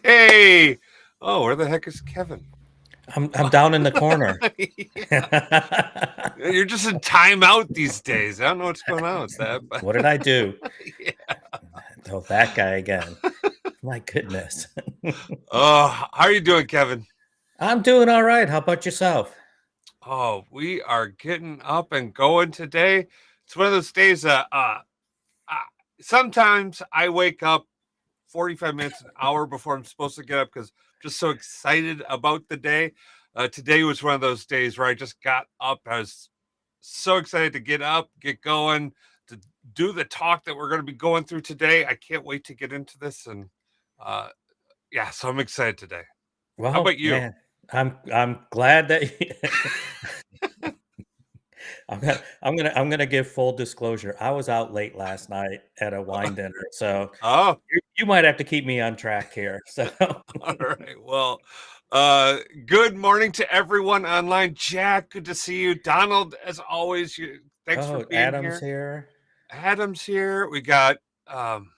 Hey, oh, where the heck is Kevin? I'm down in the corner. Yeah. You're just in timeout these days. I don't know what's going on with that, but What did I do? yeah. Oh, that guy again. My goodness. Oh, how are you doing, Kevin? I'm doing all right. How about yourself? Oh, we are getting up and going today. It's one of those days that uh, sometimes I wake up 45 minutes, an hour before I'm supposed to get up because I'm just so excited about the day. Today was one of those days where I just got up. I was so excited to get up, get going, to do the talk that we're going to be going through today. I can't wait to get into this. And uh, yeah, so I'm excited today. How Well, about you? man, I'm glad that I'm gonna give full disclosure. I was out late last night at a wine dinner, so Oh, you might have to keep me on track here. So, all right. Well, good morning to everyone online. Jack, good to see you. Donald, as always, thanks for oh, being Adam's here. here. Adam's here. We got um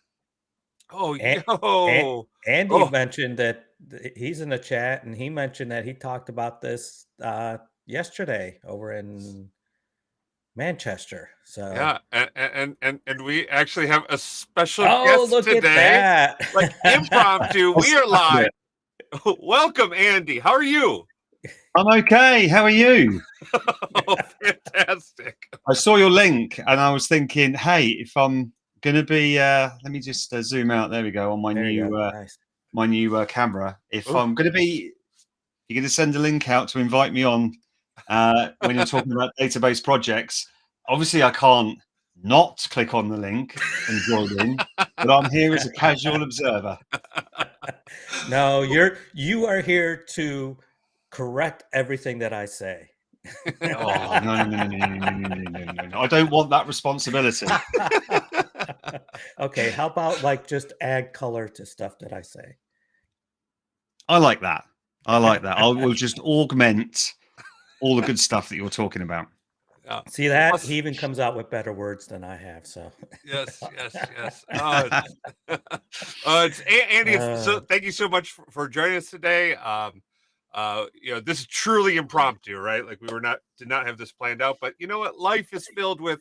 oh And, and yo. Andy Oh, mentioned that he's in the chat, and he mentioned that he talked about this yesterday over in Manchester. So, yeah. And we actually have a special oh, guest look at today. that! Like impromptu. I'll We are start live. it. Welcome, Andy. How are you? I'm okay. How are you? Oh, fantastic. I saw your link and I was thinking, hey, if I'm going to be, let me just zoom out. There we go on There you go. Nice. my new camera. If Oh, I'm going to be, you're going to send a link out to invite me on when you're talking about database projects. Obviously, I can't not click on the link and join in, but I'm here as a casual observer. No, you are here to correct everything that I say. Oh no! I don't want that responsibility. Okay, how about like just add color to stuff that I say? I like that. I like that. I will just augment all the good stuff that you're talking about. yeah. See that? Plus, He even comes out with better words than I have, so. yes. Andy. So Uh, thank you so much for joining us today. This is truly impromptu, right? Like we did not have this planned out, but you know what? Life is filled with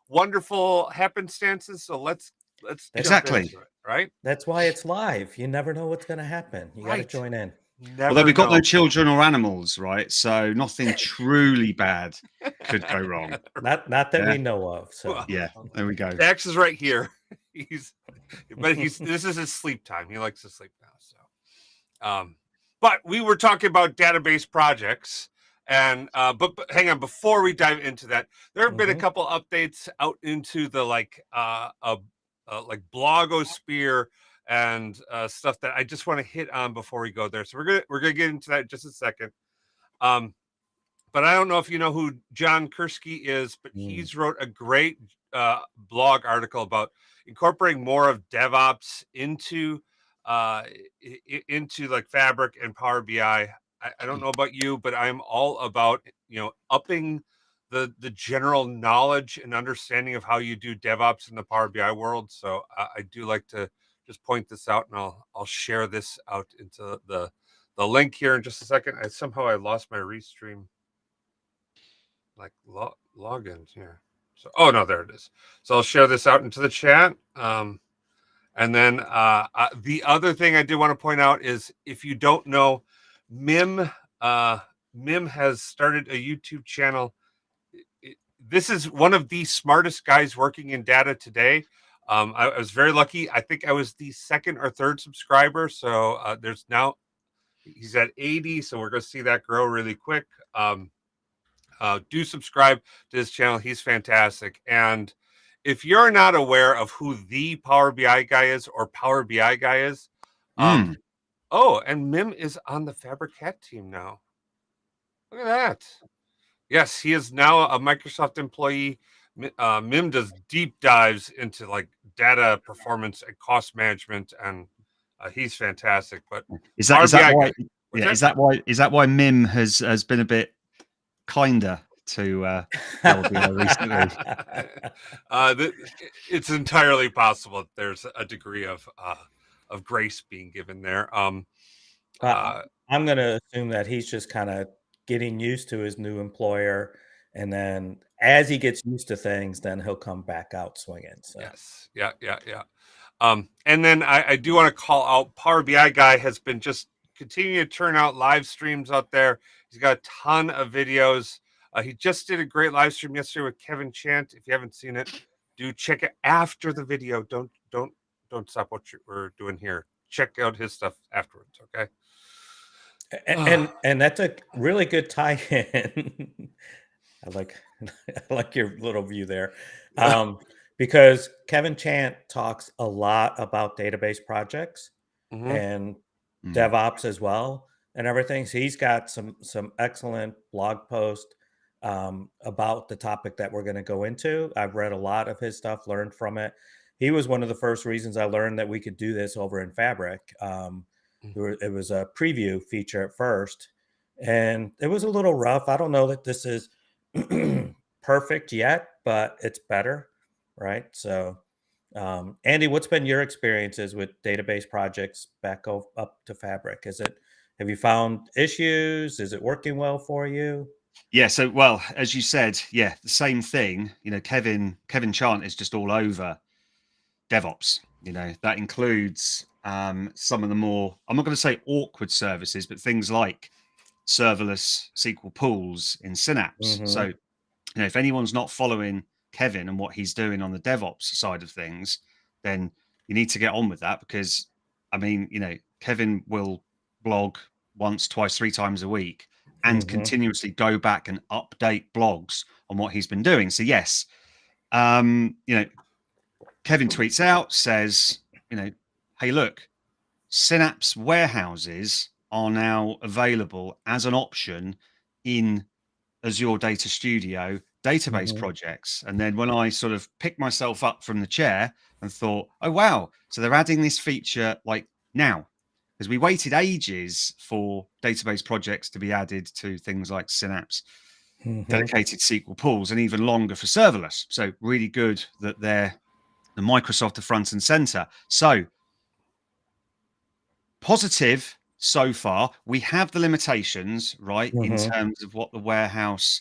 wonderful happenstances. So let's that's jump Exactly. into it, right? that's why it's live. You never know what's gonna happen. You gotta Right. join in. Although Never we've got no know. children or animals, right? So nothing truly bad could go wrong. Not that Yeah. we know of, so. Well, Yeah. There we go. Dax is right here. He's, this is his sleep time. He likes to sleep now. So, but we were talking about database projects, and but hang on, before we dive into that, there have been a Mhm. couple updates out into the like blogosphere and stuff that I just want to hit on before we go there. So we're gonna get into that in just a second. Um, but I don't know if you know who John Kursky is, but Mm. he's wrote a great blog article about incorporating more of DevOps uh, into like Fabric and Power BI. I don't know about you, but I'm all about upping the general knowledge and understanding of how you do DevOps in the Power BI world. So I do like to just point this out, and I'll share this out into the link here in just a second. I lost my Restream like logins here. So no, there it is. So I'll share this out into the chat. And then the other thing I do want to point out is if you don't know, Mim Mim has started a YouTube channel. This is one of the smartest guys working in data today. I was very lucky. I think I was the second or third subscriber. So there's now he's at 80. So we're going to see that grow really quick. Do subscribe to his channel. He's fantastic. And if you're not aware of who the Power BI guy is or Power BI guy is, Mm. and Mim is on the Fabric Cat team now. Look at that. Yes, he is now a Microsoft employee. Mim does deep dives into like data performance and cost management, and he's fantastic. But Is Power that BI why? guy. What's Yeah. that? Is that why Mim has been a bit kinder to Power BI recently? It's entirely possible that there's a degree of grace being given there. I'm going to assume that he's just kind of getting used to his new employer, and then as he gets used to things, then he'll come back out swinging. So yes, yeah. And then I do want to call out Power BI guy has been just continuing to turn out live streams out there. He's got a ton of videos. He just did a great live stream yesterday with Kevin Chant. If you haven't seen it, do check it after the video. Don't stop what we're doing here. Check out his stuff afterwards. Okay. and that's a really good tie-in. I like your little view there, because Kevin Chant talks a lot about database projects and DevOps as well and everything. So he's got some excellent blog posts about the topic that we're going to go into. I've read a lot of his stuff, learned from it. He was one of the first reasons I learned that we could do this over in Fabric. It was a preview feature at first, and it was a little rough. I don't know that this is perfect yet, but it's better, right? So, Andy, what's been your experiences with database projects back up to Fabric? Have you found issues? Is it working well for you? Yeah, so well, as you said, yeah, the same thing. Kevin Chant is just all over DevOps. That includes some of the more, I'm not going to say awkward services, but things like serverless SQL pools in Synapse. So, if anyone's not following Kevin and what he's doing on the DevOps side of things, then you need to get on with that, because Kevin will blog once, twice, 3 times a week and continuously go back and update blogs on what he's been doing. So yes, Kevin tweets out, says, hey, look, Synapse warehouses are now available as an option in Azure Data Studio database projects. And then when I sort of picked myself up from the chair and thought, oh, wow, so they're adding this feature like now, because we waited ages for database projects to be added to things like Synapse, dedicated SQL pools, and even longer for serverless. So really good that they're the Microsoft are front and center. So positive so far. We have the limitations, right, in terms of what the warehouse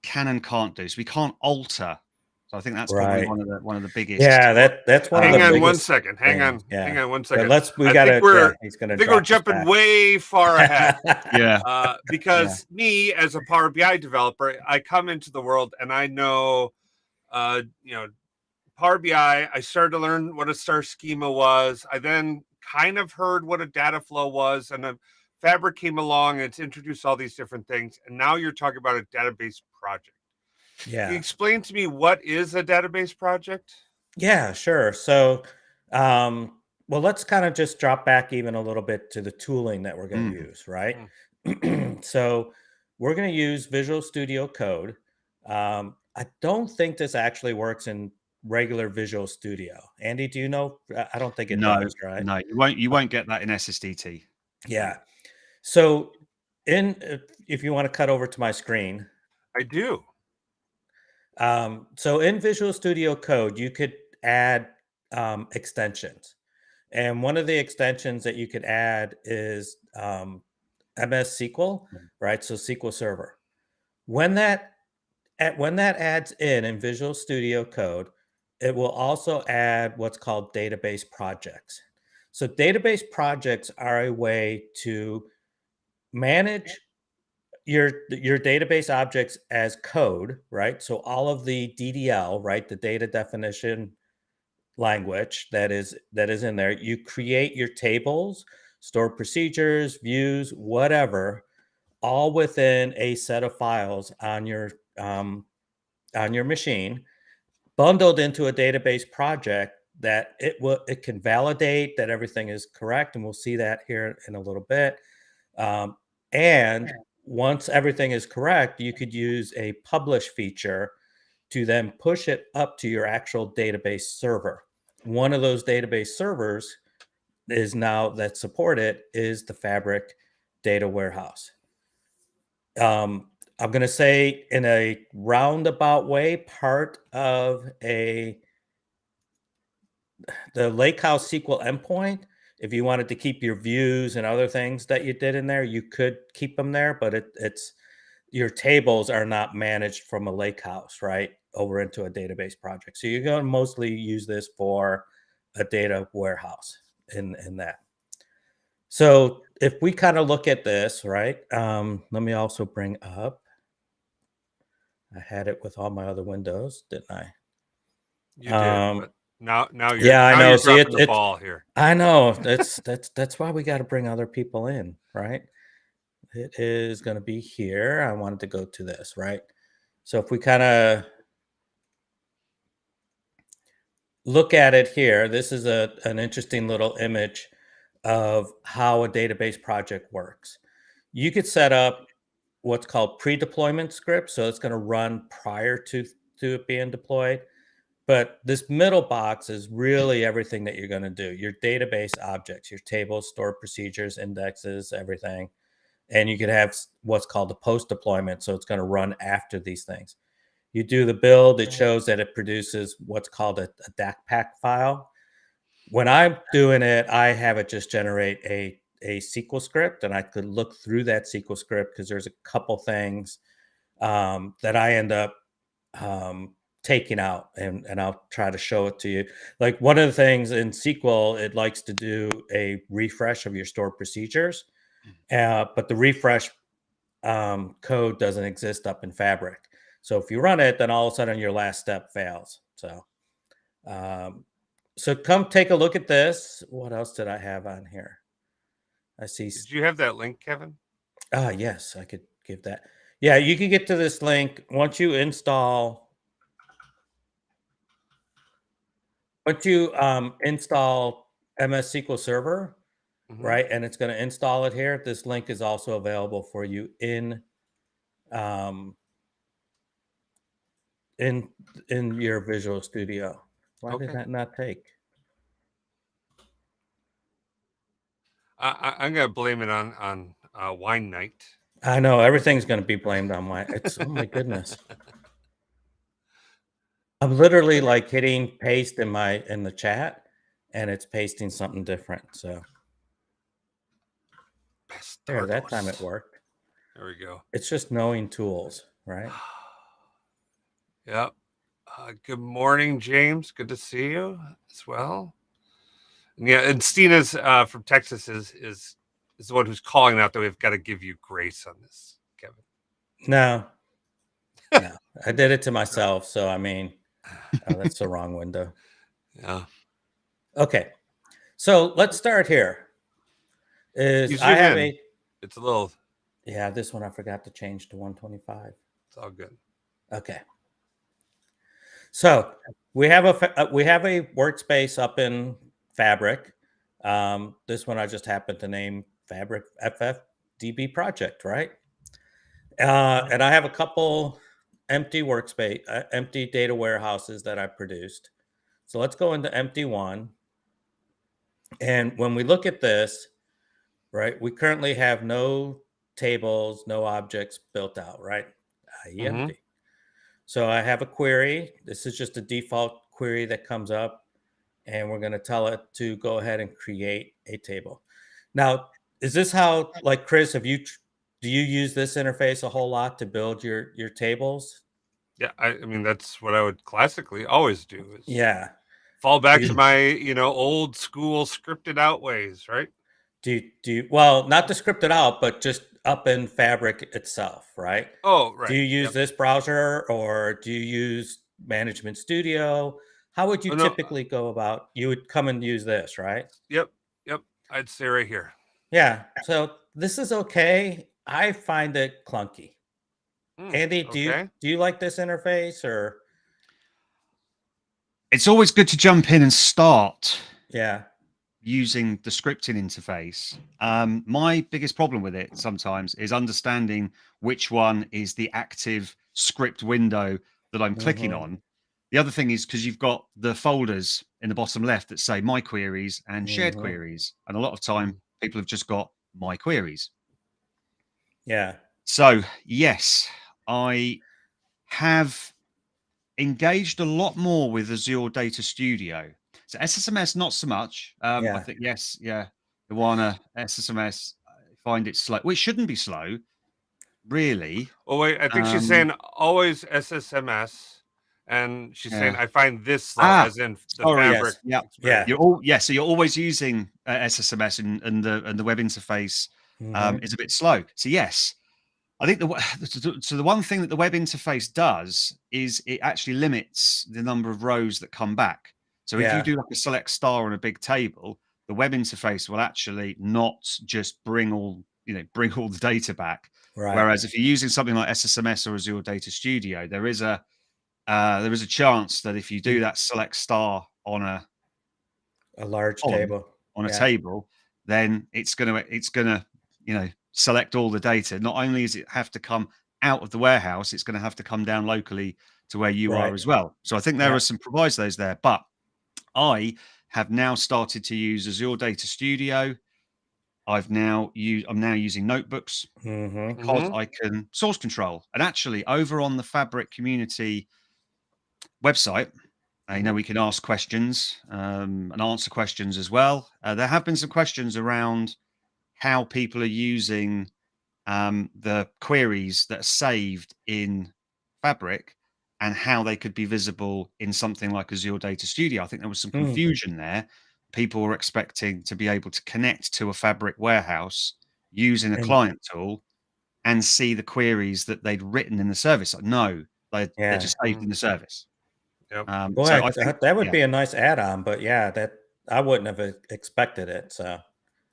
can and can't do. So we can't alter. So I think that's probably one of the biggest. Yeah, that's one of the biggest. Hang on 1 second. Hang on 1 second. But I think we're jumping way far ahead. Yeah. Because me as a Power BI developer, I come into the world and I know, Power BI. I started to learn what a star schema was. I then kind of heard what a data flow was, and then Fabric came along and it's introduced all these different things. And now you're talking about a database project. Yeah. Can you explain to me what is a database project? Yeah, sure. So, well, let's kind of just drop back even a little bit to the tooling that we're going to use, right? So we're going to use Visual Studio Code. I don't think this actually works in regular Visual Studio. Andy, do you know? I don't think it does, right? No, you won't get that in SSDT. Yeah. So if you want to cut over to my screen. I do. So in Visual Studio Code, you could add extensions. And one of the extensions that you could add is MS SQL, right? So SQL Server. When that adds in Visual Studio Code, it will also add what's called database projects. So database projects are a way to manage your database objects as code, right? So all of the DDL, right, the data definition language that is in there, you create your tables, stored procedures, views, whatever, all within a set of files on your machine, bundled into a database project that it can validate that everything is correct, and we'll see that here in a little bit. And once everything is correct, you could use a publish feature to then push it up to your actual database server. One of those database servers is now that support it is the Fabric data warehouse. I'm going to say in a roundabout way, part of the Lakehouse SQL endpoint if you wanted to keep your views and other things that you did in there, you could keep them there, but it's your tables are not managed from a lake house, right? Over into a database project. So you're going to mostly use this for a data warehouse in that. So if we kind of look at this, right? Let me also bring up, I had it with all my other windows, didn't I? You did, but now Yeah, I know. you're See, dropping the ball here. I know. That's why we got to bring other people in, right? It is going to be here. I wanted to go to this, right? So if we kind of look at it here, this is an interesting little image of how a database project works. You could set up what's called pre-deployment scripts, so it's going to run prior to it being deployed. But this middle box is really everything that you're going to do. Your database objects, your tables, stored procedures, indexes, everything. And you could have what's called a post deployment, so it's going to run after these things. You do the build, it shows that it produces what's called a DAC file. When I'm doing it, I have it just generate a SQL script, and I could look through that SQL script because there's a couple things that I end up taking out, and I'll try to show it to you. Like one of the things in SQL, it likes to do a refresh of your stored procedures, but the refresh code doesn't exist up in Fabric. So if you run it, then all of a sudden your last step fails. Um, so come take a look at this. What else did I have on here? I see. Did you have that link, Kevin? Yes, I could give that. Yeah, you can get to this link once you install. Once you install MS SQL Server, right, and it's going to install it here. This link is also available for you in in your Visual Studio. Why did that not take? I'm gonna blame it on wine night. I know everything's going to be blamed on wine. It's oh my goodness. I'm literally like hitting paste in the chat, and it's pasting something different. So there, that time it worked. There we go. It's just knowing tools, right? Yep. Good morning, James. Good to see you as well. And yeah, and Stina's from Texas is the one who's calling out that we've got to give you grace on this, Kevin. No, I did it to myself. So I mean, that's the wrong window. Yeah. Okay, so let's start here. It's a little. Yeah, this one I forgot to change to 125. It's all good. Okay. So we have a workspace up in Fabric. This one I just happened to name Fabric FFDB project, right? And I have a couple empty workspace, empty data warehouses that I produced. So let's go into empty one. And when we look at this, right, we currently have no tables, no objects built out, right? Empty. So I have a query. This is just a default query that comes up, and we're going to tell it to go ahead and create a table. Now, is this how, like Chris, do you use this interface a whole lot to build your tables? Yeah, I mean that's what I would classically always do. Is fall back to my old school scripted out ways, right? Do you well, not to script it out, but just up in Fabric itself, right? Oh, right. Do you use this browser, or do you use Management Studio? How would you typically go about? You would come and use this, right? Yep. I'd stay right here. Yeah. So this is okay. I find it clunky. Andy, do you like this interface, or? It's always good to jump in and start. Yeah. Using the scripting interface. My biggest problem with it sometimes is understanding which one is the active script window that I'm clicking on. The other thing is because you've got the folders in the bottom left that say my queries and shared queries. And a lot of time people have just got my queries. Yeah. So yes, I have engaged a lot more with Azure Data Studio. So SSMS, not so much. I Yeah. think yes, yeah. Iwana SSMS, I find it slow. Well, it shouldn't be slow, really. Oh wait, I think she's saying always SSMS, and she's saying Yeah. I find this slow, as in the Sorry. Fabric Yes. Yeah. Yeah. experience. So you're always using SSMS, and the web interface Mhm. is a bit slow. So yes, I think the one thing that the web interface does is it actually limits the number of rows that come back. So if you Yeah. do like a select star on a big table, the web interface will actually not just bring all the data back. Right. Whereas if you're using something like SSMS or Azure Data Studio, there is a chance that if you do that select star on a large column, table. on a Yeah. table, then it's gonna select all the data. Not only does it have to come out of the warehouse, it's going to have to come down locally to where you are Right. as well. So I think there Yeah. are some provisos there, but I have now started to use Azure Data Studio. I'm now using notebooks Mhm. because I can source control. And actually, over on the Fabric community website, we can ask questions and answer questions as well. There have been some questions around how people are using the queries that are saved in Fabric and how they could be visible in something like Azure Data Studio. I think there was some Mm. confusion there. People were expecting to be able to connect to a Fabric warehouse using a And client tool and see the queries that they'd written in the service. Like, no, they're yeah. just saved in the service. Yep. So Boy, I think, that would yeah, be a nice add-on, but yeah, that I wouldn't have expected it. So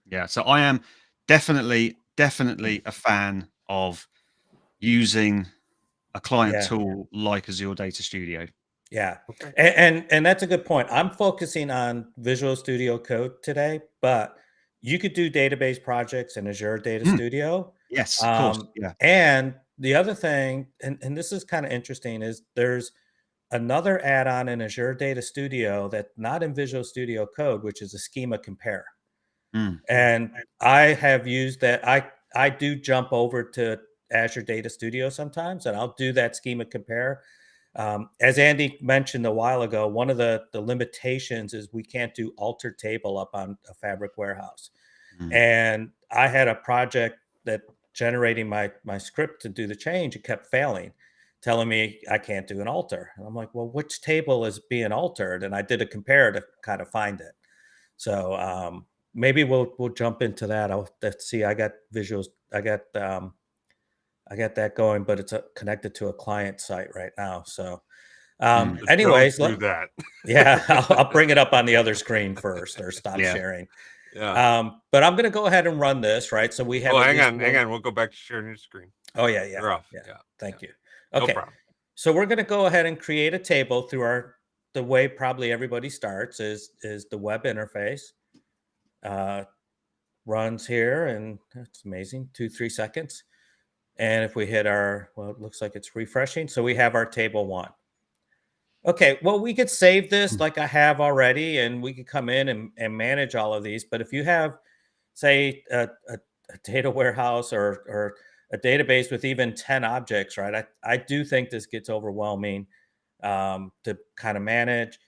yeah. So I am definitely a fan of using a client yeah. tool like Azure Data Studio. Yeah. Okay. And that's a good point. I'm focusing on Visual Studio Code today, but you could do database projects in Azure Data Mm, Studio. yes, of course. Yeah. And the other thing, and this is kind of interesting, is there's another add-on in Azure Data Studio that's not in Visual Studio Code, which is a schema compare. Mm, And I have used that. I do jump over to Azure Data Studio sometimes, and I'll do that schema compare. As Andy mentioned a while ago, one of the limitations is we can't do altered table up on a Fabric warehouse. mm, And I had a project that generating my script to do the change, it kept failing, telling me I can't do an alter. And I'm like, well, which table is being altered? And I did a compare to kind of find it. So maybe we'll jump into that. Let's see. I got visuals. I got that going, but it's connected to a client site right now. So, mm. So don't anyways, do that. yeah, I'll bring it up on the other screen first, or stop Yeah. sharing. Yeah. But I'm going to go ahead and run this, right? So we have Oh, at hang least on, one. hang on. We'll go back to sharing your screen. Oh yeah, You're off. yeah. Yeah. Thank you. No Okay, problem. so we're going to go ahead and create a table through the way probably everybody starts is the web interface. Runs here, and that's amazing, 2-3 seconds. And if we hit well, it looks like it's refreshing. So we have our table one. Okay, well, we could save this Mm, like I have already, and we could come in and manage all of these. But if you have, say, a data warehouse or a database with even 10 objects, right? I do think this gets overwhelming to kind of manage.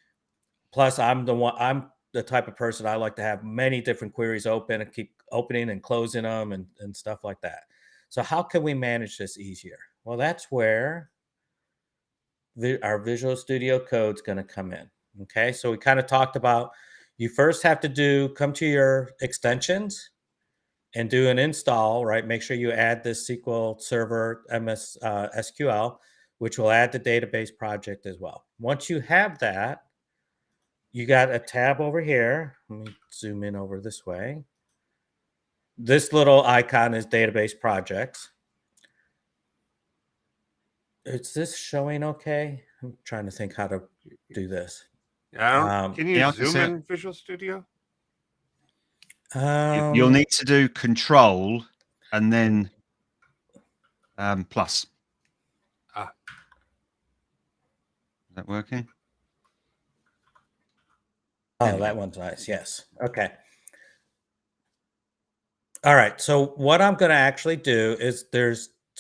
Plus, I'm the type of person I like to have many different queries open and keep opening and closing them and stuff like that. So how can we manage this easier? Well, that's where our Visual Studio Code is going to come in. Okay, so we kind of talked about you first have to come to your extensions and do an install, right? Make sure you add this SQL Server MS SQL, which will add the database project as well. Once you have that, you got a tab over here. Let me zoom in over this way. This little icon is database projects. Is this showing okay? I'm trying to think how to do this. Can you yeah, I can zoom see it. in Visual Studio? You'll need to do Control and then plus. Ah. Is that working? Oh, that one's nice. Yes. Okay. All right. So what I'm going to actually do is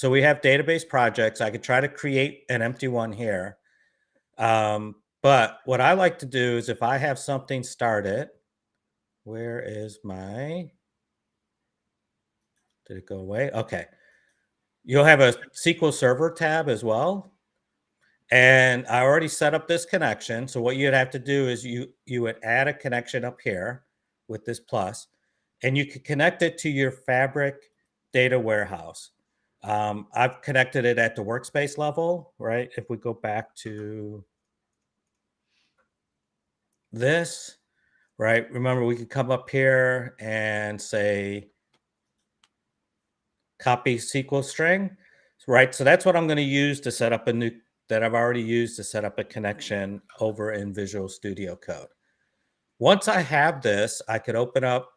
we have database projects. I could try to create an empty one here. But what I like to do is if I have something started, where is my, did it go away? Okay. You'll have a SQL Server tab as well. And I already set up this connection. So what you'd have to do is you would add a connection up here with this plus, and you could connect it to your Fabric data warehouse. I've connected it at the workspace level, right? If we go back to this, right? Remember, we could come up here and say copy SQL string, right? So that's what I'm going to use to set up a new, that I've already used to set up a connection over in Visual Studio Code. Once I have this, I could open up,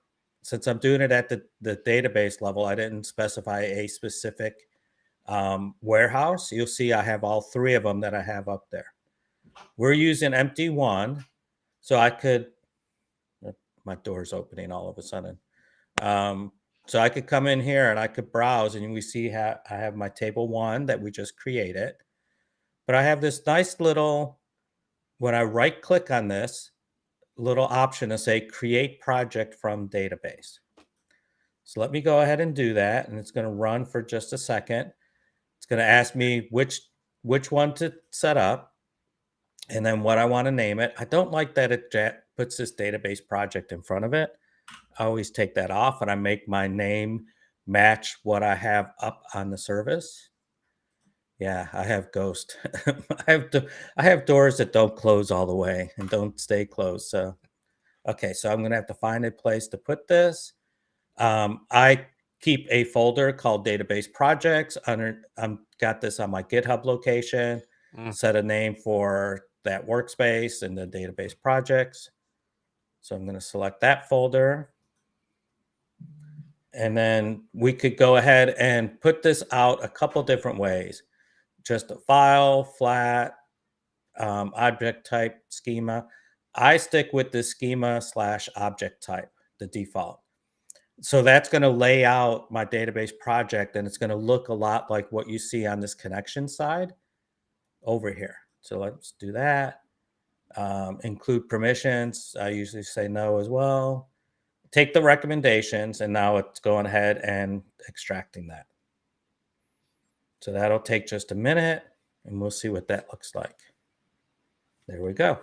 since I'm doing it at the database level, I didn't specify a specific warehouse. You'll see I have all three of them that I have up there. We're using empty one, so I could, my door's opening all of a sudden. So I could come in here and I could browse, and we see how I have my table one that we just created. But I have this nice little, when I right click on this, little option to say create project from database. So let me go ahead and do that. And it's going to run for just a second. It's going to ask me which one to set up and then what I want to name it. I don't like that it puts this database project in front of it. I always take that off and I make my name match what I have up on the service. Yeah, I have Ghost. I have doors that don't close all the way and don't stay closed. So, okay, so I'm going to have to find a place to put this. I keep a folder called database projects. I'm got this on my GitHub location. Set a name for that workspace and the database projects. So I'm going to select that folder. And then we could go ahead and put this out a couple different ways. Just a file, flat, object type, schema. I stick with the schema / object type, the default. So that's going to lay out my database project, and it's going to look a lot like what you see on this connection side over here. So let's do that. Include permissions. I usually say no as well. Take the recommendations, and now it's going ahead and extracting that. So that'll take just a minute, and we'll see what that looks like. There we go.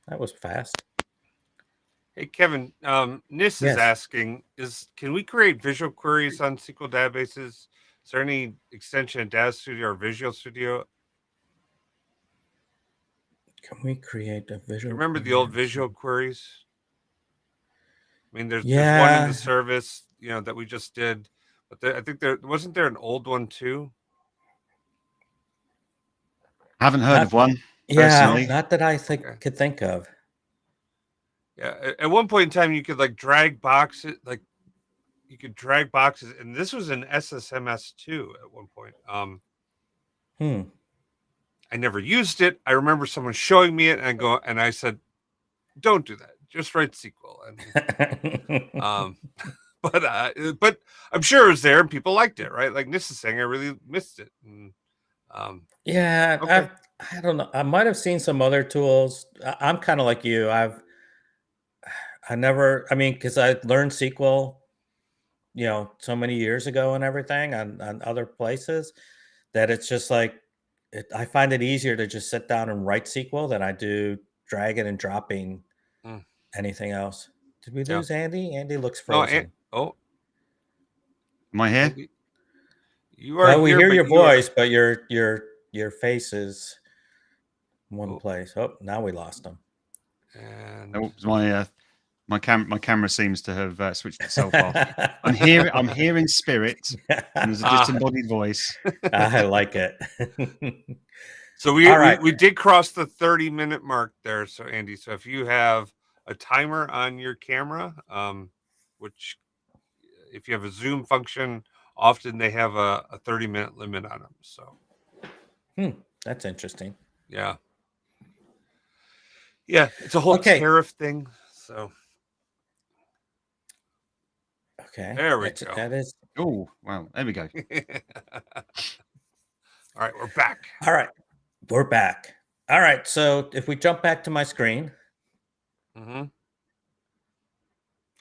That was fast. Hey, Kevin, Nis Yes. is asking, can we create visual queries on SQL databases? Is there any extension in Data Studio or Visual Studio? Can we create a visual? Remember the old visual queries? I mean, there's one in the service, that we just did, but I think wasn't there an old one too? Haven't heard of one. Yeah, personally. not that I could think of. Yeah, at one point in time, you could drag boxes, and this was in SSMS too at one point. I never used it. I remember someone showing me it, and I said, "Don't do that. Just write SQL." And but I'm sure it was there, and people liked it, right? Like Nis is saying, I really missed it. And, yeah, okay. I don't know. I might have seen some other tools. I'm kind of like you. Because I learned SQL, so many years ago and everything on other places, that it's just like, I find it easier to just sit down and write SQL than I do dragging and dropping anything else. Did we lose Andy? Andy looks frozen. Am I here? Andy, you are. Well, we hear your voice, but your face is one place. Oh, now we lost him. And my camera seems to have switched itself off. I'm hearing spirit, and there's a disembodied voice. I like it. So we did cross the 30-minute mark there. So Andy, if you have a timer on your camera, which if you have a Zoom function, often they have a 30-minute limit on them. So that's interesting. Yeah, it's a whole tariff thing. So there we go. That is. Oh wow, there we go. All right, we're back. All right, we're back. All right, so if we jump back to my screen. Mm-hmm.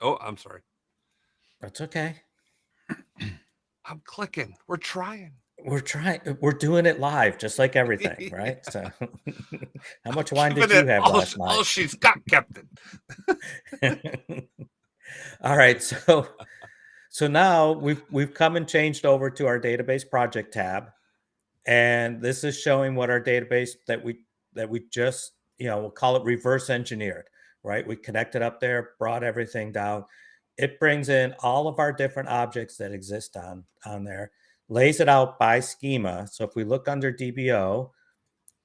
Oh, I'm sorry. That's okay. I'm clicking. We're trying. We're doing it live, just like everything, right? So how much wine did Giving you it have last all night? she's got, Captain. All right, so now we've come and changed over to our database project tab, and this is showing what our database that we just, we'll call it reverse engineered, right? We connected up there, brought everything down. It brings in all of our different objects that exist on there, lays it out by schema. So if we look under DBO,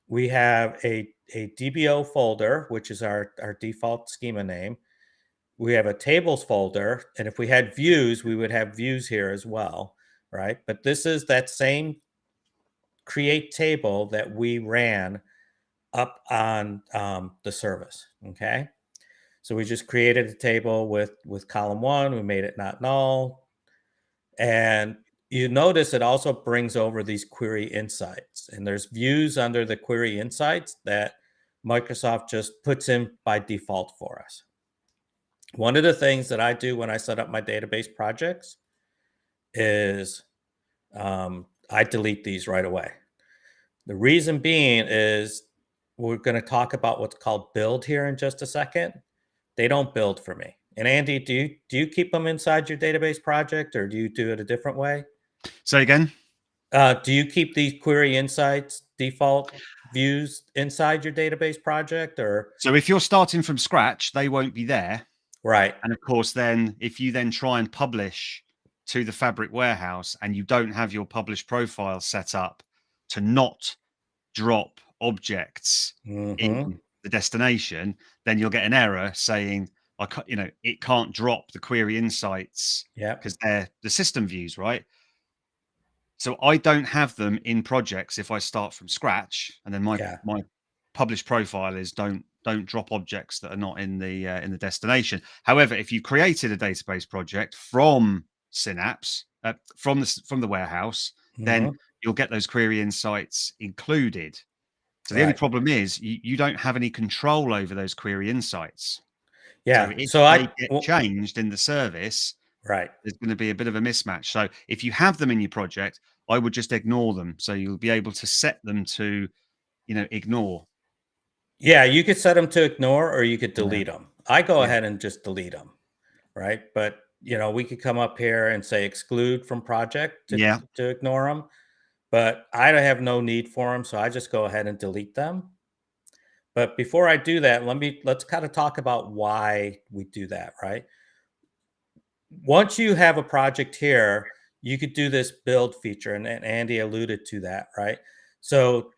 we have a DBO folder, which is our default schema name. We have a tables folder, and if we had views, we would have views here as well, right? But this is that same create table that we ran up on the service. Okay, so we just created a table with column one. We made it not null, and you notice it also brings over these query insights, and there's views under the query insights that Microsoft just puts in by default for us. One of the things that I do when I set up my database projects is I delete these right away. The reason being is we're going to talk about what's called build here in just a second. They don't build for me. And Andy, do you keep them inside your database project, or do you do it a different way? Say again. Do you keep these query insights default views inside your database project, or So if you're starting from scratch, they won't be there. right? And of course, then if you then try and publish to the Fabric warehouse and you don't have your publish profile set up to not drop objects in Mm-hmm. the destination, then you'll get an error saying, it can't drop the query insights Yep. because they're the system views, right? So I don't have them in projects if I start from scratch, and then my Yeah. publish profile is don't drop objects that are not in the destination. However, if you created a database project from Synapse, from the warehouse, then Mm-hmm. you'll get those query insights included. So the only Right. problem is you don't have any control over those query insights. So Yeah. if So they get changed in the service, right. there's going to be a bit of a mismatch. So if you have them in your project, I would just ignore them. So you'll be able to set them to, ignore. Yeah, you could set them to ignore, or you could Yeah. delete them. I go Yeah. ahead and just delete them, right? But we could come up here and say exclude from project Yeah. to ignore them, but I have no need for them, so I just go ahead and delete them. But before I do that, let's kind of talk about why we do that, right? Once you have a project here, you could do this build feature, and Andy alluded to that, right? So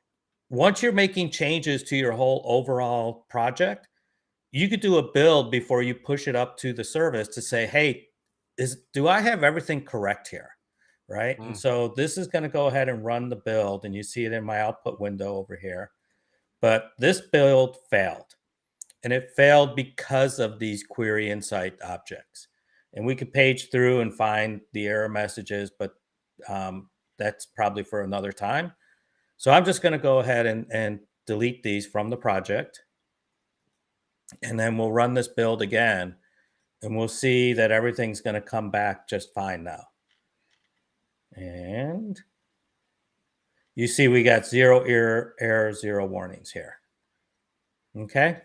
once you're making changes to your whole overall project, you could do a build before you push it up to the service to say, hey, do I have everything correct here? Right. And Mm. so this is going to go ahead and run the build, and you see it in my output window over here. But this build failed, and it failed because of these query insight objects. And we could page through and find the error messages, but that's probably for another time. So I'm just going to go ahead and delete these from the project. And then we'll run this build again, and we'll see that everything's going to come back just fine now. And you see we got zero error, zero warnings here. Okay.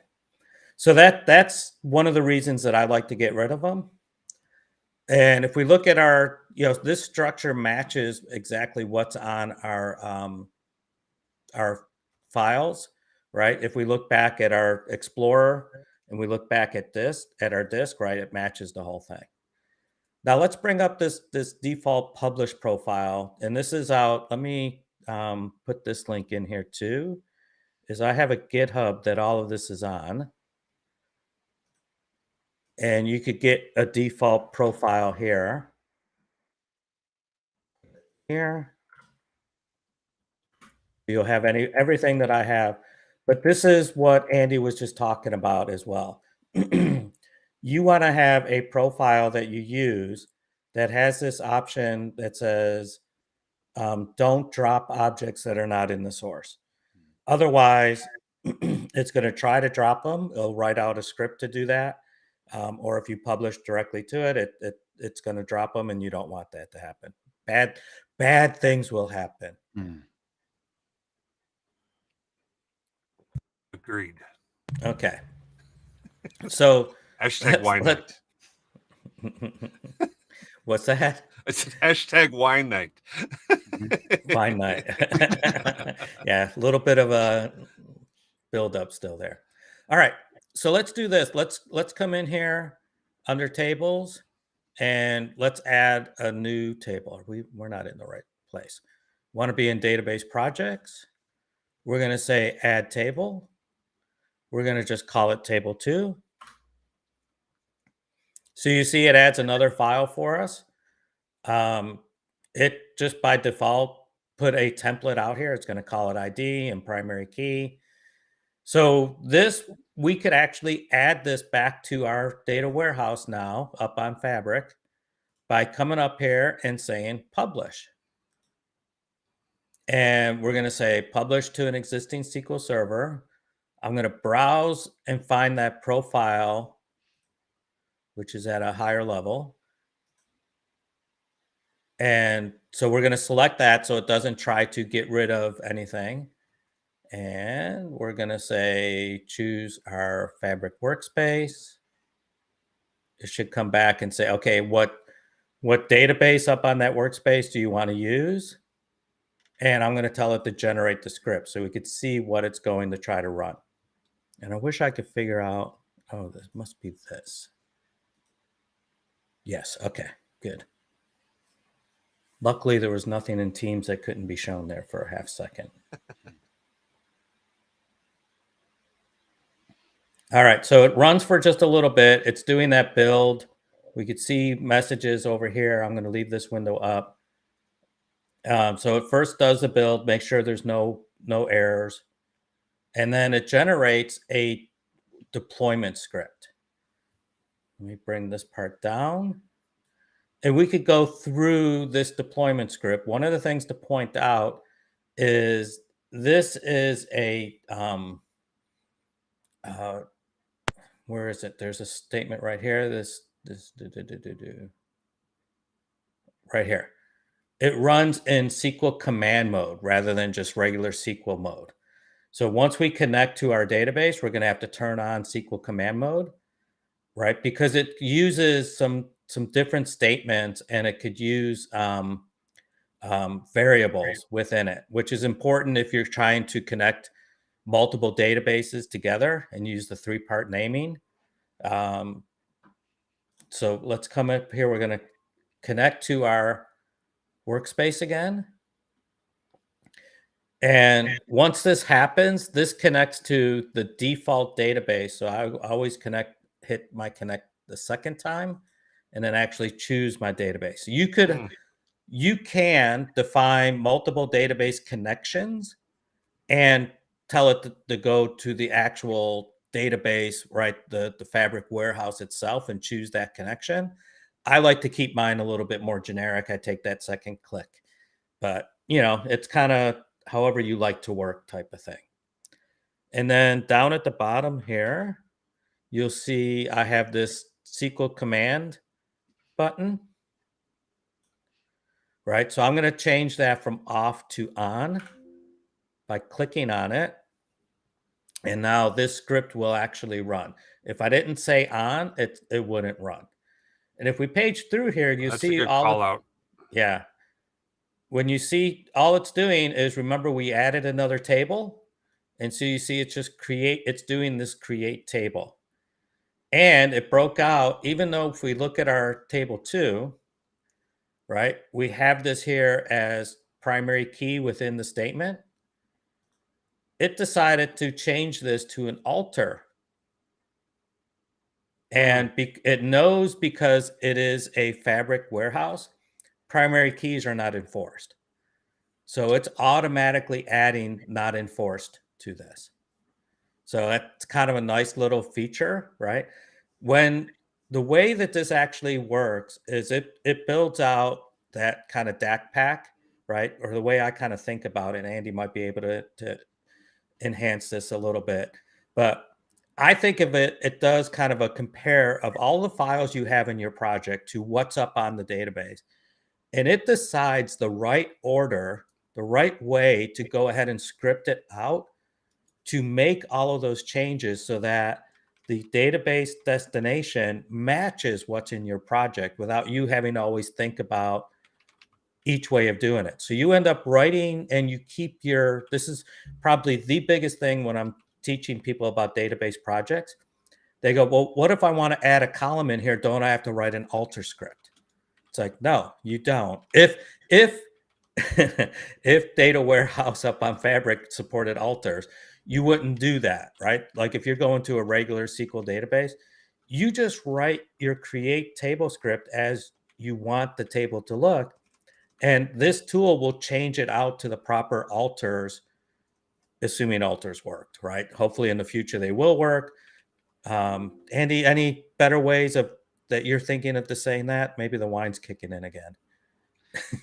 So that's one of the reasons that I like to get rid of them. And if we look at our, this structure matches exactly what's on our files, right? If we look back at our Explorer and we look back at our disk, right, it matches the whole thing. Now let's bring up this default publish profile, and this is out. Let me put this link in here too. Is I have a GitHub that all of this is on, and you could get a default profile here. Here, you'll have everything that I have, but this is what Andy was just talking about as well. You want to have a profile that you use that has this option that says don't drop objects that are not in the source. Otherwise, it's going to try to drop them. It'll write out a script to do that. Or if you publish directly to it, it's going to drop them, and you don't want that to happen. Bad things will happen. Agreed. Okay. So Hashtag wine night. What's that? It's hashtag wine night. Wine night. Yeah, a little bit of a build up still there. All right. So let's do this. Let's come in here under tables and let's add a new table. We're not in the right place. Want to be in database projects. We're going to say add table. We're going to just call it table 2. So you see it adds another file for us. It just by default put a template out here. It's going to call it ID and primary key. So this, we could actually add this back to our data warehouse now up on Fabric by coming up here and saying publish. And we're going to say publish to an existing SQL server. I'm going to browse and find that profile, which is at a higher level. And so we're going to select that so it doesn't try to get rid of anything. And we're going to say choose our Fabric workspace. It should come back and say, okay, what database up on that workspace do you want to use? And I'm going to tell it to generate the script so we could see what it's going to try to run. And I wish I could figure out, oh, this must be this. Yes, okay, good. Luckily, there was nothing in Teams that couldn't be shown there for a half second. All right, so it runs for just a little bit. It's doing that build. We could see messages over here. I'm going to leave this window up. So it first does the build, make sure there's no errors. And then it generates a deployment script. Let me bring this part down. And we could go through this deployment script. One of the things to point out is this is a, where is it? There's a statement right here. Right here. It runs in SQL command mode rather than just regular SQL mode. So once we connect to our database, we're going to have to turn on SQL command mode, right? Because it uses some different statements and it could use variables within it, which is important if you're trying to connect multiple databases together and use the 3-part naming. So let's come up here. We're going to connect to our workspace again. And once this happens, this connects to the default database. So I always hit my connect the second time, and then actually choose my database. So you can define multiple database connections and tell it to go to the actual database, right? The Fabric warehouse itself, and choose that connection. I like to keep mine a little bit more generic. I take that second click, but it's kind of however you like to work type of thing. And then down at the bottom here, you'll see I have this SQL command button, right? So I'm going to change that from off to on by clicking on it. And now this script will actually run. If I didn't say on, it wouldn't run. And if we page through here, you That's see a good all call out. Yeah. When you see all it's doing is, remember, we added another table. And so you see it's just it's doing this create table. And it broke out, even though if we look at our table 2, right, we have this here as primary key within the statement. It decided to change this to an alter. And it knows, because it is a Fabric warehouse, primary keys are not enforced. So it's automatically adding not enforced to this. So that's kind of a nice little feature, right? When the way that this actually works is it builds out that kind of DAC pack, right? Or the way I kind of think about it, Andy might be able to enhance this a little bit. But I think of it, it does kind of a compare of all the files you have in your project to what's up on the database. And it decides the right order, the right way to go ahead and script it out to make all of those changes so that the database destination matches what's in your project without you having to always think about each way of doing it. So you end up writing and you keep your, this is probably the biggest thing when I'm teaching people about database projects. They go, well, what if I want to add a column in here? Don't I have to write an alter script? It's like, no, you don't. If if data warehouse up on Fabric supported alters, you wouldn't do that, right? Like if you're going to a regular SQL database, you just write your create table script as you want the table to look. And this tool will change it out to the proper alters, assuming alters worked, right? Hopefully in the future they will work. Andy, any better ways of that you're thinking of to saying that? Maybe the wine's kicking in again.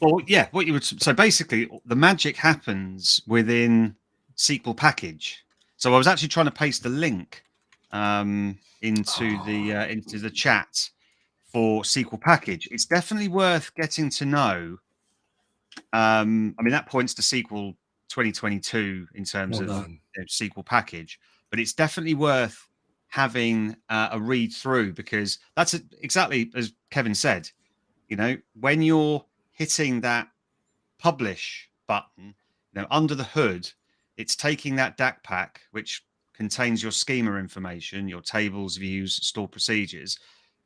Well, yeah, what you would so basically the magic happens within SQL package. So I was actually trying to paste the link into the chat for SQL package. It's definitely worth getting to know. I mean, that points to SQL 2022 in terms of SQL package, but it's definitely worth having a read through because that's exactly as Kevin said. You know, when you're hitting that publish button, under the hood, it's taking that DAC pack, which contains your schema information, your tables, views, stored procedures.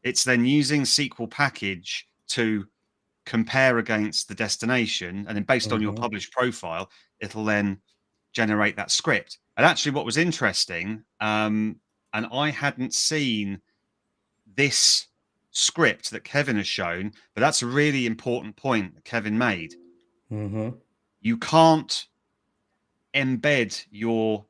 It's then using SQL package to compare against the destination, and then based on your published profile, it'll then generate that script. And actually, what was interesting, and I hadn't seen this script that Kevin has shown, but that's a really important point that Kevin made. You can't embed your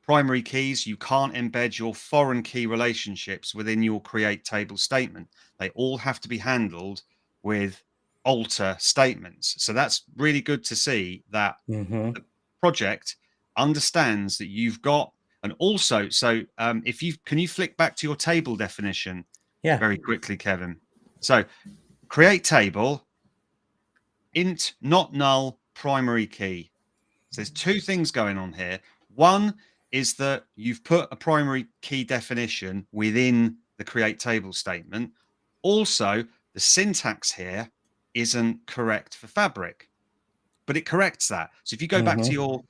primary keys. You can't embed your foreign key relationships within your create table statement. They all have to be handled with alter statements. So that's really good to see that the project understands that you've got, and also, so if you can you flick back to your table definition very quickly, Kevin. So create table, int not null primary key. So there's two things going on here. One is that you've put a primary key definition within the create table statement. Also, the syntax here isn't correct for Fabric, but it corrects that. So if you go back to your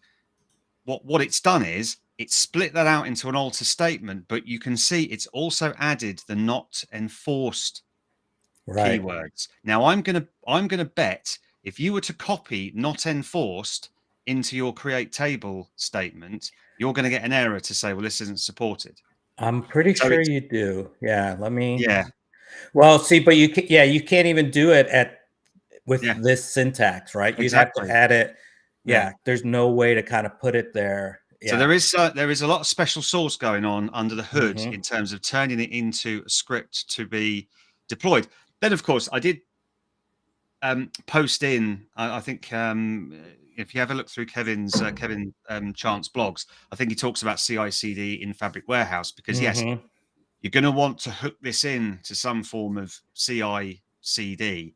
what it's done is it's split that out into an alter statement, but you can see it's also added the not enforced keywords. Now I'm gonna bet if you were to copy not enforced into your create table statement, you're going to get an error to say, well, this isn't supported. I'm pretty sure you do. Yeah, let me. Yeah. Well, see, but you can't even do it with this syntax, right? You'd have to add it. Yeah, there's no way to kind of put it there. Yeah. So there is a lot of special sauce going on under the hood in terms of turning it into a script to be deployed. Then, of course, I did post in. I think if you have a look through Kevin Chant's blogs, I think he talks about CI/CD in Fabric Warehouse because yes, you're going to want to hook this in to some form of CI/CD.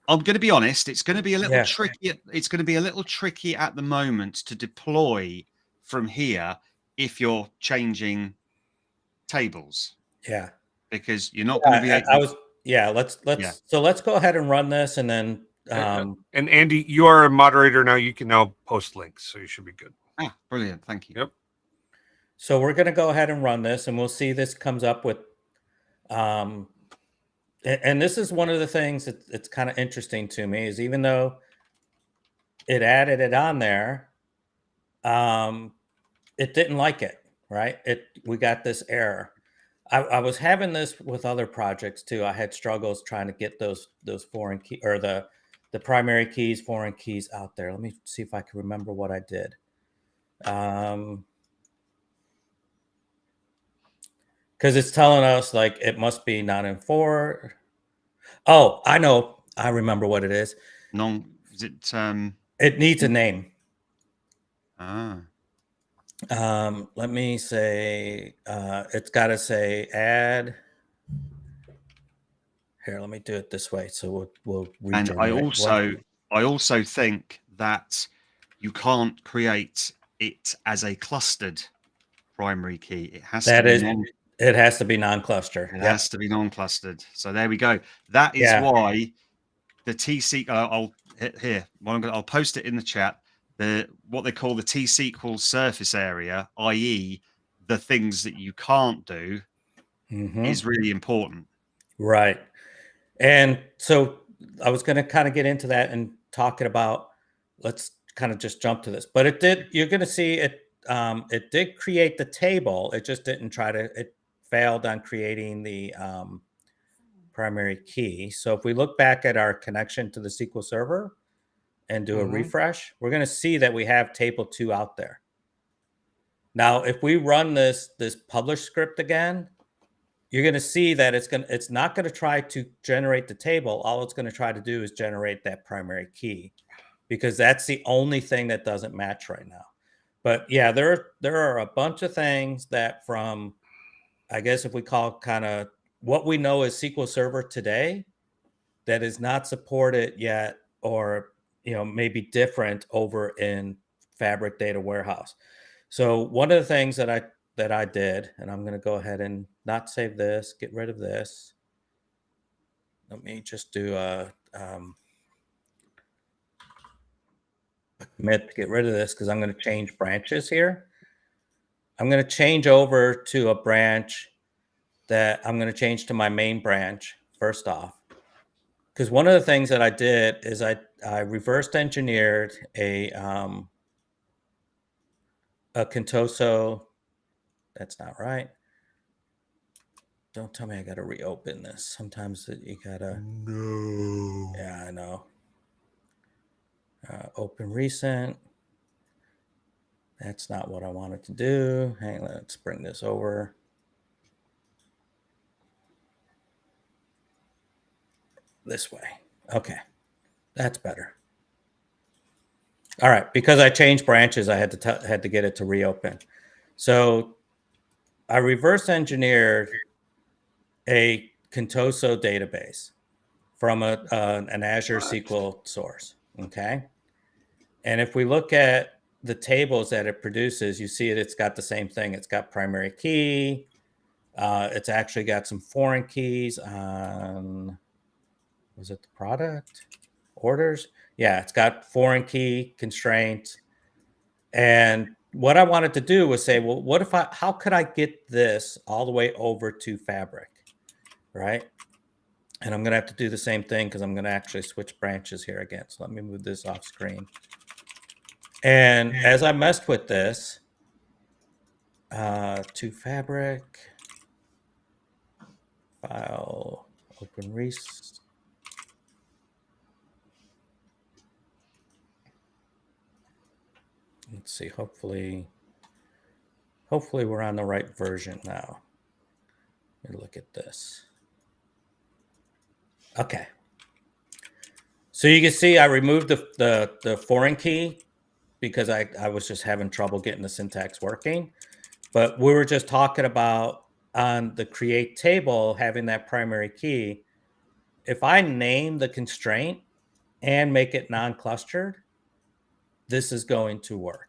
I'm going to be honest; it's going to be a little tricky. It's going to be a little tricky at the moment to deploy from here if you're changing tables. Yeah, because you're not going to be able. Let's go ahead and run this, and then. And Andy, you are a moderator now. You can now post links, so you should be good. Ah, brilliant! Thank you. Yep. So we're going to go ahead and run this, and we'll see this comes up with. And this is one of the things that it's kind of interesting to me is even though it added it on there, it didn't like it. Right? We got this error. I was having this with other projects too. I had struggles trying to get those foreign key or the primary keys, foreign keys out there. Let me see if I can remember what I did. Because it's telling us like it must be non-enforced. Oh, I know. I remember what it is. Is it? It needs a name. Ah. Let me say, it's got to say add. Here, let me do it this way. So we'll And regenerate. I also think that you can't create it as a clustered primary key. It has to That be is, it has to be non-cluster. it Yep. has to be non-clustered. So there we go. That is Yeah. why the TC. I'll hit here. I'll post it in the chat. What they call the T-SQL surface area, i.e., the things that you can't do, is really important. Right. And so I was going to kind of get into that and talking about, let's kind of just jump to this, but it did, you're going to see it, it did create the table. It just didn't it failed on creating the primary key. So if we look back at our connection to the SQL Server and do a refresh, we're going to see that we have table 2 out there. Now, if we run this publish script again, you're going to see that it's not going to try to generate the table. All it's going to try to do is generate that primary key, because that's the only thing that doesn't match right now. But yeah, there are a bunch of things that, from, I guess if we call kind of what we know as SQL Server today, that is not supported yet, or maybe different over in Fabric Data Warehouse. So one of the things that I did, and I'm going to go ahead and not save this, get rid of this. Let me just do a commit to get rid of this, because I'm going to change branches here. I'm going to change over to a branch that I'm going to change to my main branch first off. Because one of the things that I did is I reversed engineered a Contoso. That's not right. Don't tell me I got to reopen this. Sometimes you gotta. No. Yeah, I know. Open recent. That's not what I wanted to do. Hang on, let's bring this over. This way. Okay, that's better. All right, because I changed branches, I had to get it to reopen. So I reverse engineered a Contoso database from an Azure SQL source. Okay, and if we look at the tables that it produces, you see it's got the same thing. It's got primary key. It's actually got some foreign keys on, was it the product orders? Yeah, it's got foreign key constraints. And what I wanted to do was say, well, how could I get this all the way over to Fabric, right? And I'm going to have to do the same thing, because I'm going to actually switch branches here again. So let me move this off screen. And as I messed with this, to Fabric, file, open res. Let's see, hopefully we're on the right version now. Let me look at this. Okay. So you can see I removed the foreign key, because I was just having trouble getting the syntax working. But we were just talking about, on the create table, having that primary key. If I name the constraint and make it non-clustered, this is going to work.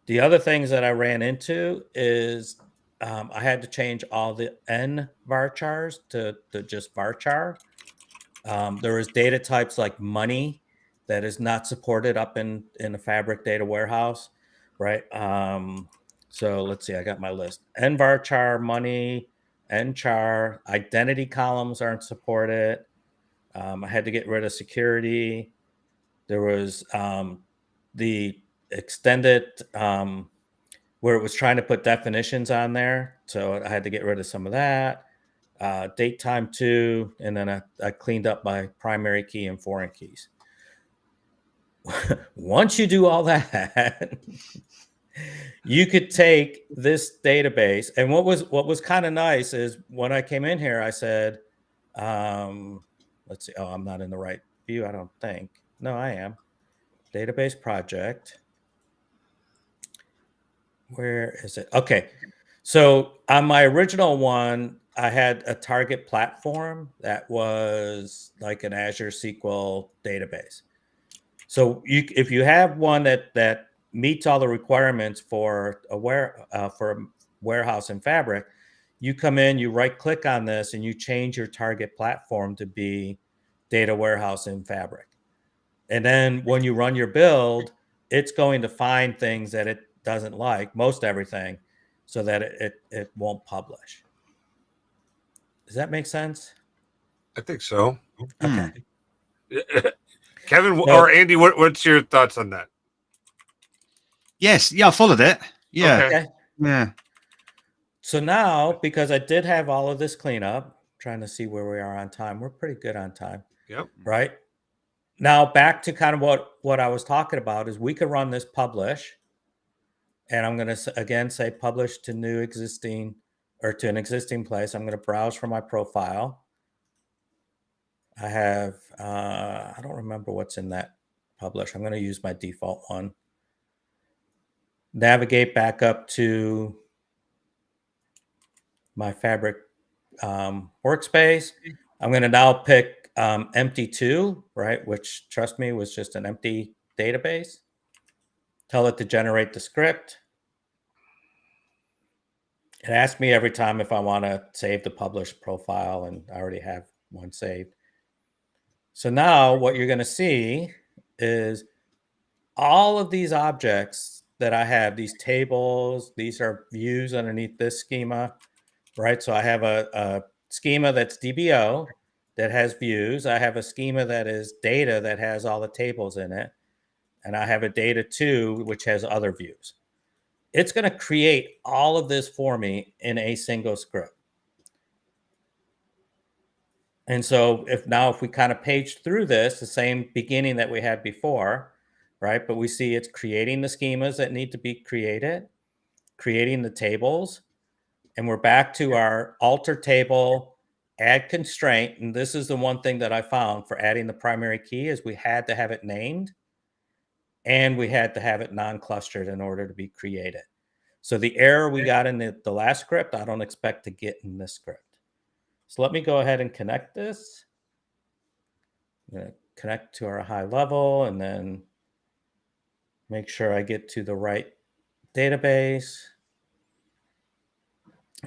The other things that I ran into is I had to change all the N varchars to just varchar. There was data types like money that is not supported up in the Fabric Data Warehouse, right? So let's see, I got my list. N varchar, money, nchar, identity columns aren't supported. I had to get rid of security. There was the extended, where it was trying to put definitions on there. So I had to get rid of some of that. Date time too, and then I cleaned up my primary key and foreign keys. Once you do all that, you could take this database. And what was kind of nice is, when I came in here, I said, let's see. Oh, I'm not in the right view, I don't think. No, I am. Database project. Where is it? Okay. So on my original one, I had a target platform that was like an Azure SQL database. So if you have one that meets all the requirements for a warehouse in Fabric, you come in, you right click on this, and you change your target platform to be data warehouse in Fabric. And then when you run your build, it's going to find things that it doesn't like, most everything, so that it won't publish. Does that make sense? I think so. Okay. Kevin So- or Andy, what's your thoughts on that? Yes, yeah, I followed it. Yeah, Okay. Okay. yeah. So now, because I did have all of this cleanup, trying to see where we are on time. We're pretty good on time, Yep. right? Now back to kind of what I was talking about is we could run this publish, and I'm going to again say publish to new existing or to an existing place. I'm going to browse for my profile. I have I don't remember what's in that publish. I'm going to use my default one. Navigate back up to my Fabric workspace. I'm going to now pick empty2, right? Which, trust me, was just an empty database. Tell it to generate the script. It asks me every time if I want to save the published profile, and I already have one saved. So now what you're going to see is all of these objects that I have, these tables, these are views underneath this schema, right? So I have a schema that's DBO that has views. I have a schema that is data that has all the tables in it. And I have a data 2, which has other views. It's going to create all of this for me in a single script. And so if we kind of page through this, the same beginning that we had before, right? But we see it's creating the schemas that need to be created, creating the tables, and we're back to our alter table, add constraint. And this is the one thing that I found for adding the primary key is we had to have it named and we had to have it non-clustered in order to be created. So the error we got in the last script, I don't expect to get in this script. So let me go ahead and connect this. I'm going to connect to our high level and then make sure I get to the right database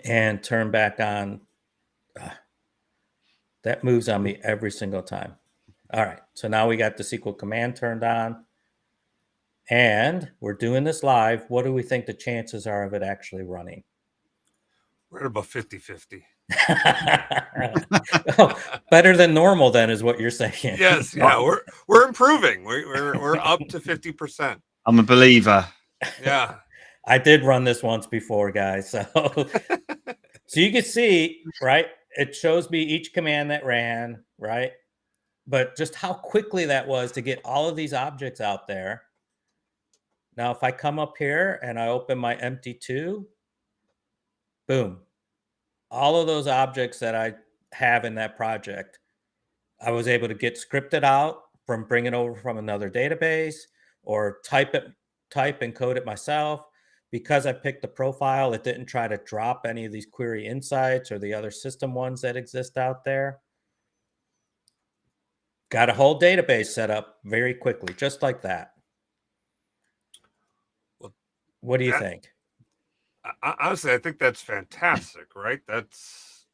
and turn back on. That moves on me every single time. All right, so now we got the SQL command turned on and we're doing this live. What do we think the chances are of it actually running? We're at about 50-50. Oh, better than normal then is what you're saying. Yes, yeah, we're improving. We're up to 50%. I'm a believer. Yeah. I did run this once before, guys. So you can see, right? It shows me each command that ran, right? But just how quickly that was to get all of these objects out there. Now, if I come up here and I open my empty2, boom, all of those objects that I have in that project, I was able to get scripted out from bringing over from another database or type and code it myself. Because I picked the profile, it didn't try to drop any of these query insights or the other system ones that exist out there. Got a whole database set up very quickly, just like that. Well, what do you think? Honestly, I think that's fantastic, right? That's,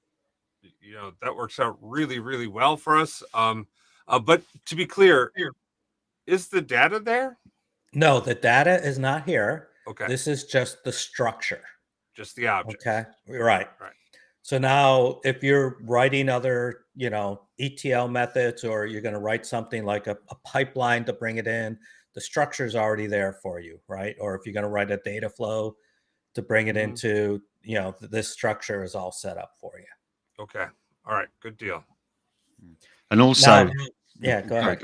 that works out really, really well for us. But to be clear, is the data there? No, the data is not here. Okay. This is just the structure. Just the object. Okay. Right. Right. So now if you're writing other, ETL methods, or you're going to write something like a pipeline to bring it in, the structure is already there for you, right? Or if you're going to write a data flow to bring it into, this structure is all set up for you. Okay. All right. Good deal. And also, now, yeah, go ahead.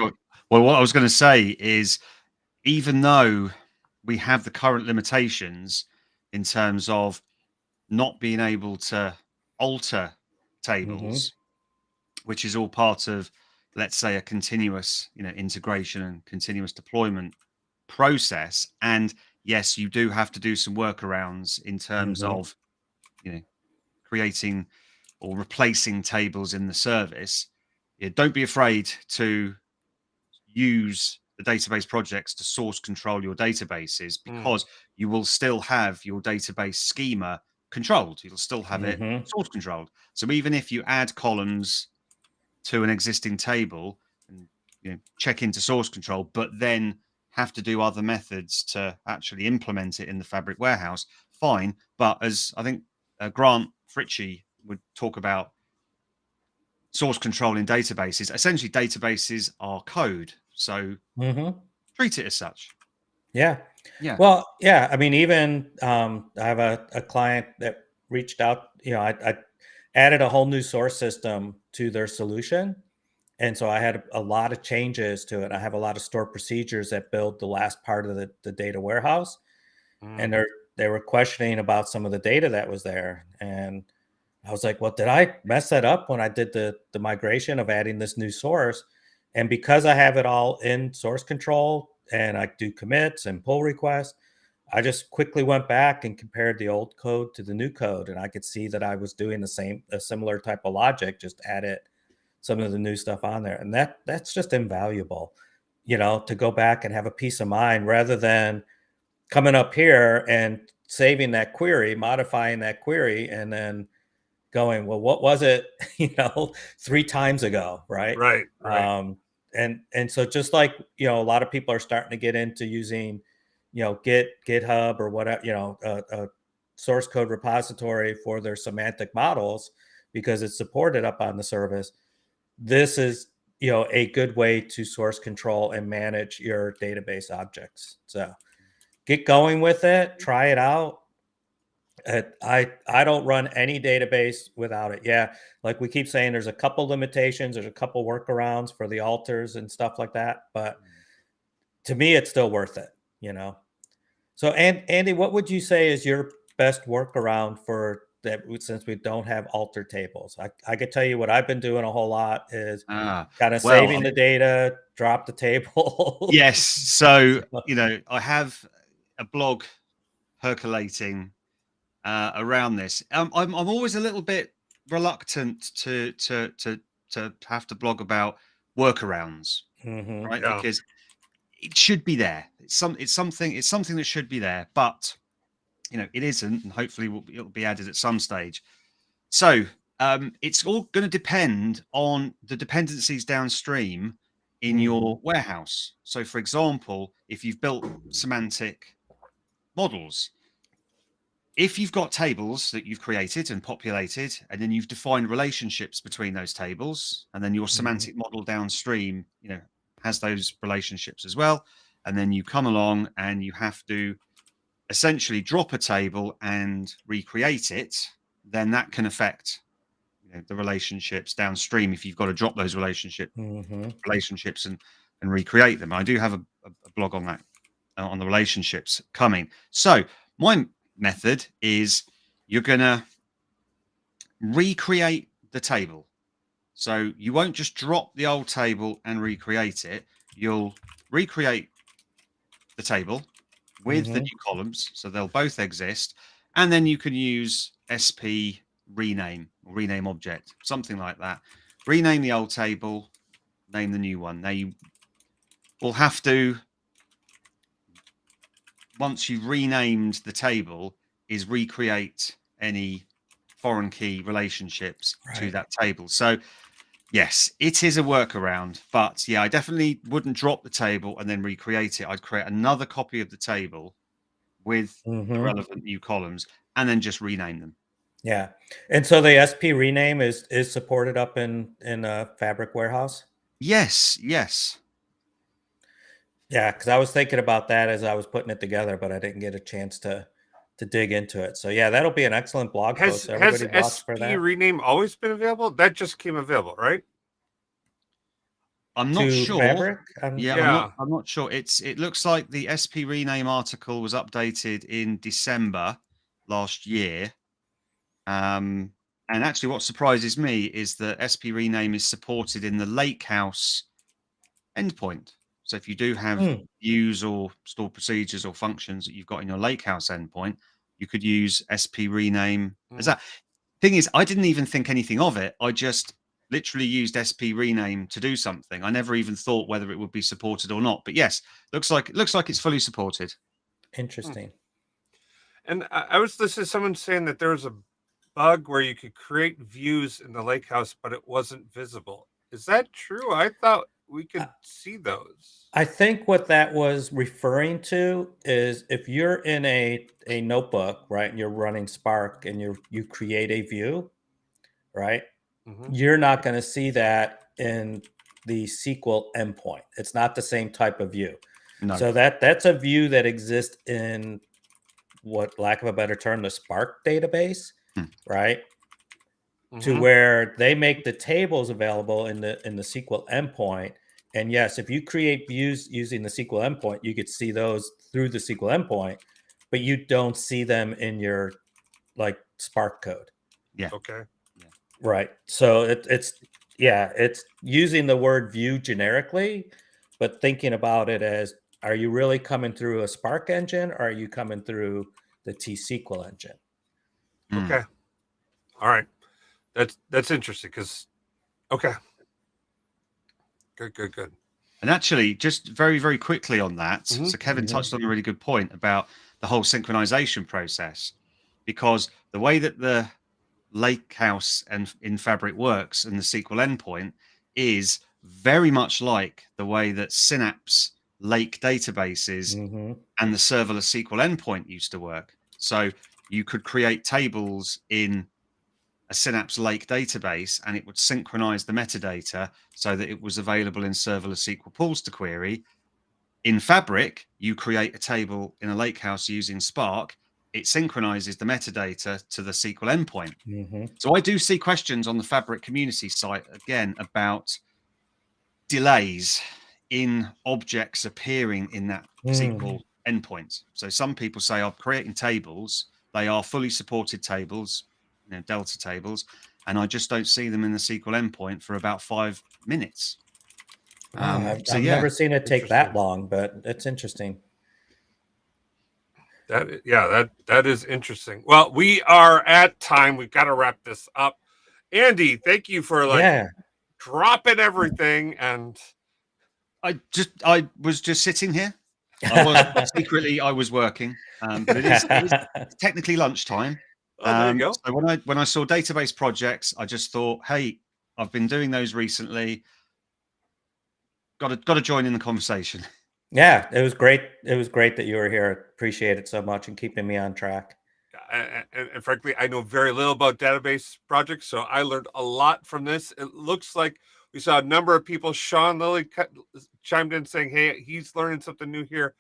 Well, what I was going to say is, even though we have the current limitations in terms of not being able to alter tables, which is all part of, let's say, a continuous, integration and continuous deployment process, and yes, you do have to do some workarounds in terms of, creating or replacing tables in the service. Yeah, don't be afraid to use the database projects to source control your databases, because you will still have your database schema controlled. You'll still have it source controlled. So even if you add columns to an existing table and check into source control, but then have to do other methods to actually implement it in the Fabric warehouse, fine. But as I think Grant Fritchie would talk about source control in databases, essentially databases are code. So treat it as such. Yeah. Yeah. Well, yeah. I mean, even I have a client that reached out. I added a whole new source system to their solution, and so I had a lot of changes to it. I have a lot of stored procedures that build the last part of the data warehouse, and they were questioning about some of the data that was there, and I was like, well, did I mess that up when I did the migration of adding this new source? And because I have it all in source control and I do commits and pull requests, I just quickly went back and compared the old code to the new code. And I could see that I was doing a similar type of logic, just added some of the new stuff on there. And that's just invaluable, to go back and have a peace of mind rather than coming up here and saving that query, modifying that query, and then going, well, what was it, 3 times ago, right? Right. And so just like, a lot of people are starting to get into using, GitHub or whatever, a source code repository for their semantic models because it's supported up on the service. This is, a good way to source control and manage your database objects. So get going with it, try it out. I don't run any database without it. Yeah, like we keep saying, there's a couple limitations, there's a couple workarounds for the alters and stuff like that, but to me, it's still worth it. So, Andy, what would you say is your best workaround for that? Since we don't have alter tables, I could tell you what I've been doing a whole lot is kind of well, saving the data, drop the table. yes. So I have a blog percolating around this. I'm always a little bit reluctant to have to blog about workarounds, right? Yeah. Because it should be there. It's something that should be there, but it isn't, and hopefully it'll be added at some stage. So it's all going to depend on the dependencies downstream in your warehouse. So, for example, if you've built semantic models, if you've got tables that you've created and populated, and then you've defined relationships between those tables, and then your semantic model downstream, has those relationships as well, and then you come along and you have to essentially drop a table and recreate it, then that can affect the relationships downstream if you've got to drop those relationships and recreate them. I do have a blog on that, on the relationships coming. So my method is you're going to recreate the table. So you won't just drop the old table and recreate it. You'll recreate the table with the new columns, so they'll both exist, and then you can use SP rename or rename object, something like that. Rename the old table, name the new one. Now you will have to, once you've renamed the table, is recreate any foreign key relationships to that table. So yes, it is a workaround, but yeah, I definitely wouldn't drop the table and then recreate it. I'd create another copy of the table with the relevant new columns and then just rename them. Yeah. And so the SP rename is supported up in Fabric Warehouse? Yes. Yeah, because I was thinking about that as I was putting it together, but I didn't get a chance to dig into it. So yeah, that'll be an excellent blog post. Everybody watch for that. SP rename always been available? That just came available, right? I'm not sure. Fabric? I'm not sure. It looks like the SP rename article was updated in December last year. And actually, what surprises me is that SP rename is supported in the Lakehouse endpoint. So if you do have Mm. views or stored procedures or functions that you've got in your Lakehouse endpoint, you could use SP rename as that. Thing is, I didn't even think anything of it. I just literally used SP rename to do something. I never even thought whether it would be supported or not. But yes, looks like it's fully supported. Interesting. And I was listening to someone saying that there was a bug where you could create views in the lake house, but it wasn't visible. Is that true? I thought we could see those. I think what that was referring to is if you're in a notebook, right, and you're running Spark and you create a view, right, Mm-hmm. you're not going to see that in the SQL endpoint. It's not the same type of view. No. So that's a view that exists in what, lack of a better term, the Spark database, right? To Mm-hmm. where they make the tables available in the SQL endpoint. And yes, if you create views using the SQL endpoint, you could see those through the SQL endpoint, but you don't see them in your like Spark code. Yeah. Okay. Right. So it's using the word view generically, but thinking about it as, are you really coming through a Spark engine or are you coming through the T-SQL engine? Okay. All right. That's interesting because okay. Good. And actually, just very, very quickly on that. Mhm, So Kevin mhm. touched on a really good point about the whole synchronization process, because the way that the Lakehouse and in Fabric works and the SQL endpoint is very much like the way that Synapse Lake databases Mhm. and the serverless SQL endpoint used to work. So you could create tables in a Synapse Lake database and it would synchronize the metadata so that it was available in serverless SQL pools to query. In Fabric, you create a table in a Lakehouse using Spark. It synchronizes the metadata to the SQL endpoint. Mhm. So I do see questions on the Fabric community site again about delays in objects appearing in that SQL endpoint. So some people say, I'm creating tables. They are fully supported tables, Delta tables, and I just don't see them in the SQL endpoint for about 5 minutes. Wow, So I've yeah, never seen it take that Interesting. long, but it's interesting. That is interesting. Well, we are at time. We've got to wrap this up. Andy, thank you for Yeah. dropping everything and I was just sitting here. I was secretly I was working, but it is technically lunchtime. oh, there you go. So when I saw database projects, I just thought, hey, I've been doing those recently. Got to join in the conversation. Yeah, it was great. It was great that you were here. Appreciate it so much and keeping me on track. And frankly, I know very little about database projects, so I learned a lot from this. It looks like we saw a number of people. Sean Lilly chimed in saying, "Hey, he's learning something new here."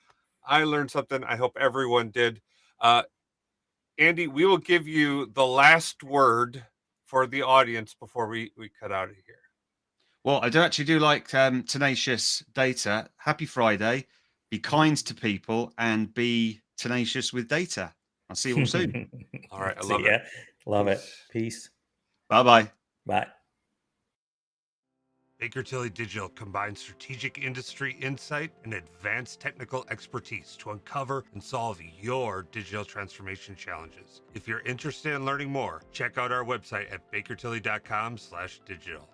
I learned something. I hope everyone did. Andy, we will give you the last word for the audience before we cut out of here. Well, I do like tenacious data. Happy Friday. Be kind to people and be tenacious with data. I'll see you all soon. All right, I See love ya. it. Love it. Peace. Peace. Bye-bye. Bye. Baker Tilly Digital combines strategic industry insight and advanced technical expertise to uncover and solve your digital transformation challenges. If you're interested in learning more, check out our website at bakertilly.com/digital.